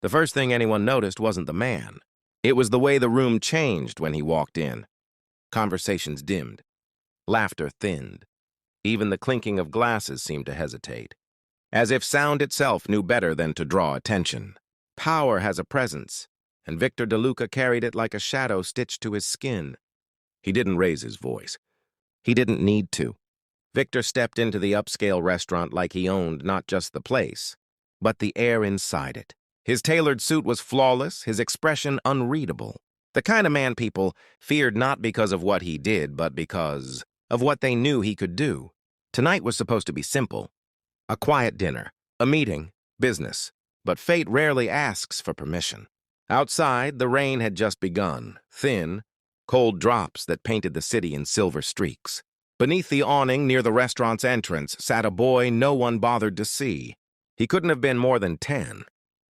The first thing anyone noticed wasn't the man. It was the way the room changed when he walked in. Conversations dimmed. Laughter thinned. Even the clinking of glasses seemed to hesitate, as if sound itself knew better than to draw attention. Power has a presence, and Victor DeLuca carried it like a shadow stitched to his skin. He didn't raise his voice. He didn't need to. Victor stepped into the upscale restaurant like he owned not just the place, but the air inside it. His tailored suit was flawless, his expression unreadable. The kind of man people feared not because of what he did, but because of what they knew he could do. Tonight was supposed to be simple. A quiet dinner, a meeting, business. But fate rarely asks for permission. Outside, the rain had just begun, thin, cold drops that painted the city in silver streaks. Beneath the awning near the restaurant's entrance sat a boy no one bothered to see. He couldn't have been more than 10.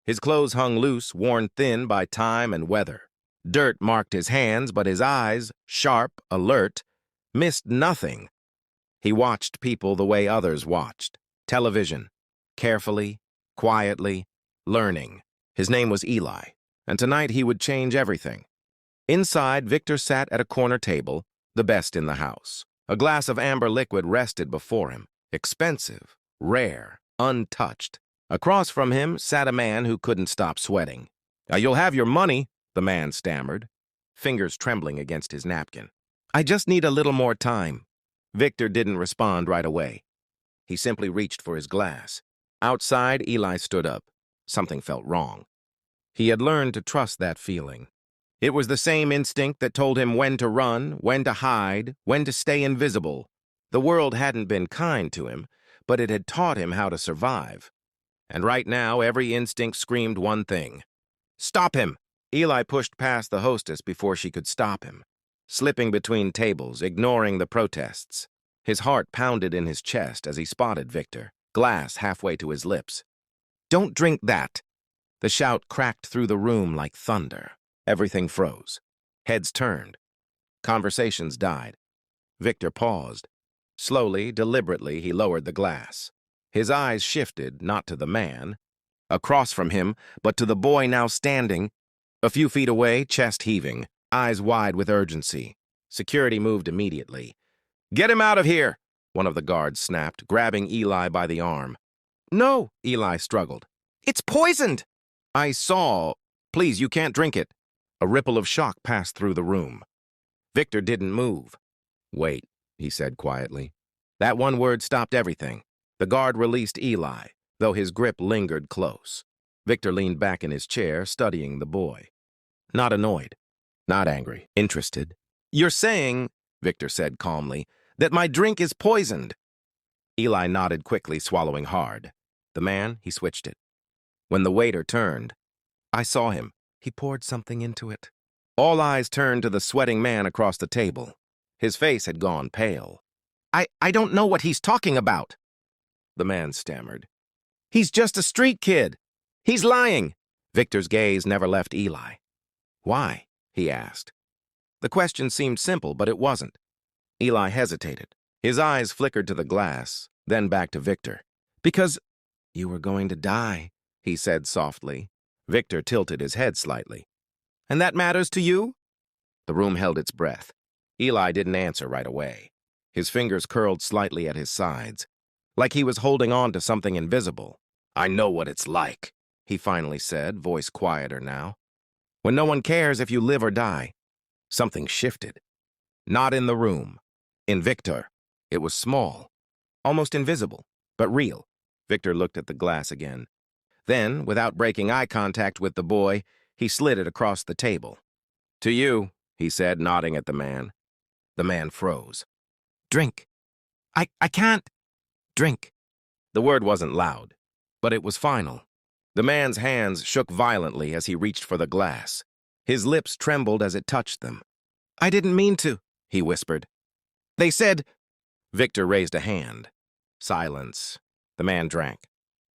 His clothes hung loose, worn thin by time and weather. Dirt marked his hands, but his eyes, sharp, alert, missed nothing. He watched people the way others watched. Television. Carefully, quietly, learning. His name was Eli, and tonight he would change everything. Inside, Victor sat at a corner table, the best in the house. A glass of amber liquid rested before him. Expensive, rare, untouched. Across from him sat a man who couldn't stop sweating. You'll have your money, the man stammered, fingers trembling against his napkin. I just need a little more time. Victor didn't respond right away. He simply reached for his glass. Outside, Eli stood up. Something felt wrong. He had learned to trust that feeling. It was the same instinct that told him when to run, when to hide, when to stay invisible. The world hadn't been kind to him, but it had taught him how to survive. And right now, every instinct screamed one thing. Stop him! Eli pushed past the hostess before she could stop him, slipping between tables, ignoring the protests. His heart pounded in his chest as he spotted Victor, glass halfway to his lips. Don't drink that! The shout cracked through the room like thunder. Everything froze. Heads turned. Conversations died. Victor paused. Slowly, deliberately, he lowered the glass. His eyes shifted, not to the man, across from him, but to the boy now standing, a few feet away, chest heaving, eyes wide with urgency. Security moved immediately. Get him out of here! One of the guards snapped, grabbing Eli by the arm. No, Eli struggled. It's poisoned! I saw. Please, you can't drink it. A ripple of shock passed through the room. Victor didn't move. Wait, he said quietly. That one word stopped everything. The guard released Eli, though his grip lingered close. Victor leaned back in his chair, studying the boy. Not annoyed, not angry, interested. You're saying, Victor said calmly, that my drink is poisoned. Eli nodded quickly, swallowing hard. The man, he switched it. When the waiter turned, I saw him. He poured something into it. All eyes turned to the sweating man across the table. His face had gone pale. I don't know what he's talking about, the man stammered. He's just a street kid. He's lying. Victor's gaze never left Eli. Why? He asked. The question seemed simple, but it wasn't. Eli hesitated. His eyes flickered to the glass, then back to Victor. Because you were going to die, he said softly. Victor tilted his head slightly. And that matters to you? The room held its breath. Eli didn't answer right away. His fingers curled slightly at his sides, like he was holding on to something invisible. I know what it's like, he finally said, voice quieter now. When no one cares if you live or die. Something shifted. Not in the room. In Victor. It was small, almost invisible, but real. Victor looked at the glass again. Then, without breaking eye contact with the boy, he slid it across the table. To you, he said, nodding at the man. The man froze. Drink. I can't. Drink. The word wasn't loud, but it was final. The man's hands shook violently as he reached for the glass. His lips trembled as it touched them. I didn't mean to, he whispered. They said... Victor raised a hand. Silence. The man drank.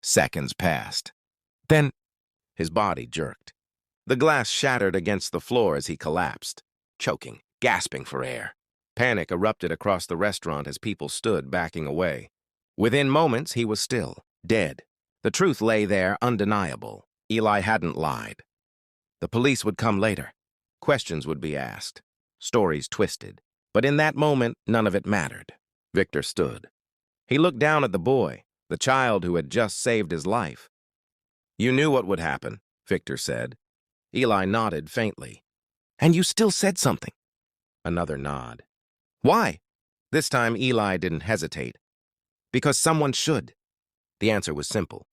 Seconds passed. Then... His body jerked. The glass shattered against the floor as he collapsed, choking, gasping for air. Panic erupted across the restaurant as people stood backing away. Within moments, he was still, dead. The truth lay there, undeniable. Eli hadn't lied. The police would come later. Questions would be asked. Stories twisted. But in that moment, none of it mattered. Victor stood. He looked down at the boy, the child who had just saved his life. "You knew what would happen," Victor said. Eli nodded faintly. "And you still said something." Another nod. "Why?" This time, Eli didn't hesitate. "Because someone should." The answer was simple.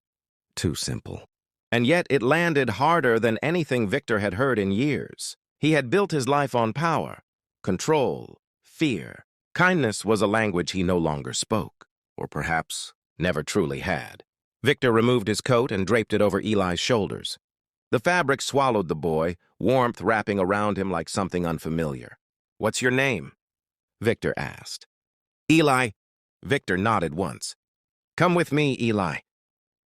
Too simple. And yet it landed harder than anything Victor had heard in years. He had built his life on power, control, fear. Kindness was a language he no longer spoke, or perhaps never truly had. Victor removed his coat and draped it over Eli's shoulders. The fabric swallowed the boy, warmth wrapping around him like something unfamiliar. "What's your name?" Victor asked. "Eli." Victor nodded once. "Come with me, Eli."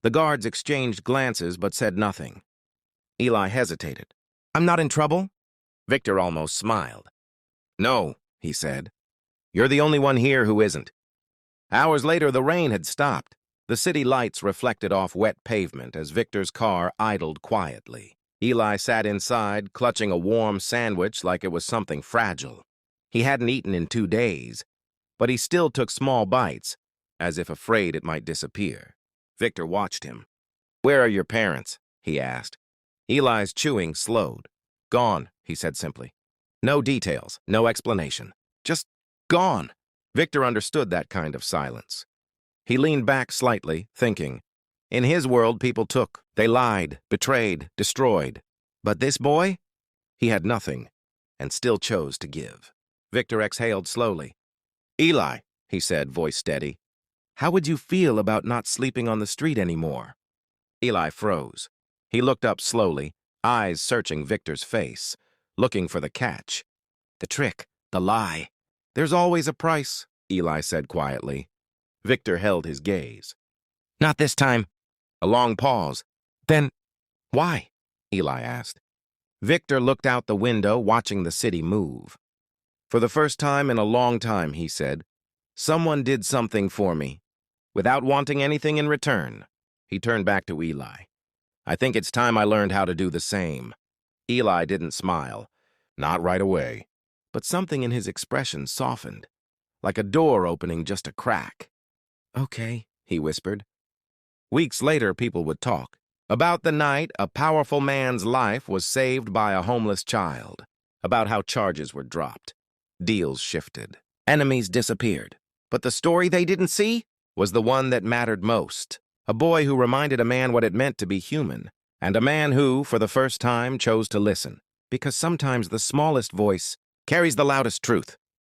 The guards exchanged glances but said nothing. Eli hesitated. "I'm not in trouble?" Victor almost smiled. "No," he said. "You're the only one here who isn't." Hours later, the rain had stopped. The city lights reflected off wet pavement as Victor's car idled quietly. Eli sat inside, clutching a warm sandwich like it was something fragile. He hadn't eaten in 2 days, but he still took small bites, as if afraid it might disappear. Victor watched him. "Where are your parents?" he asked. Eli's chewing slowed. "Gone," he said simply. No details, no explanation. Just gone. Victor understood that kind of silence. He leaned back slightly, thinking. In his world, people took. They lied, betrayed, destroyed. But this boy? He had nothing, and still chose to give. Victor exhaled slowly. "Eli," he said, voice steady, "how would you feel about not sleeping on the street anymore?" Eli froze. He looked up slowly, eyes searching Victor's face, looking for the catch. The trick, the lie. "There's always a price," Eli said quietly. Victor held his gaze. "Not this time." A long pause. "Then, why?" Eli asked. Victor looked out the window, watching the city move. "For the first time in a long time," he said, "someone did something for me, without wanting anything in return." He turned back to Eli. "I think it's time I learned how to do the same." Eli didn't smile. Not right away. But something in his expression softened, like a door opening just a crack. "Okay," he whispered. Weeks later, people would talk. About the night a powerful man's life was saved by a homeless child. About how charges were dropped. Deals shifted. Enemies disappeared. But the story they didn't see was the one that mattered most. A boy who reminded a man what it meant to be human. And a man who, for the first time, chose to listen. Because sometimes the smallest voice carries the loudest truth.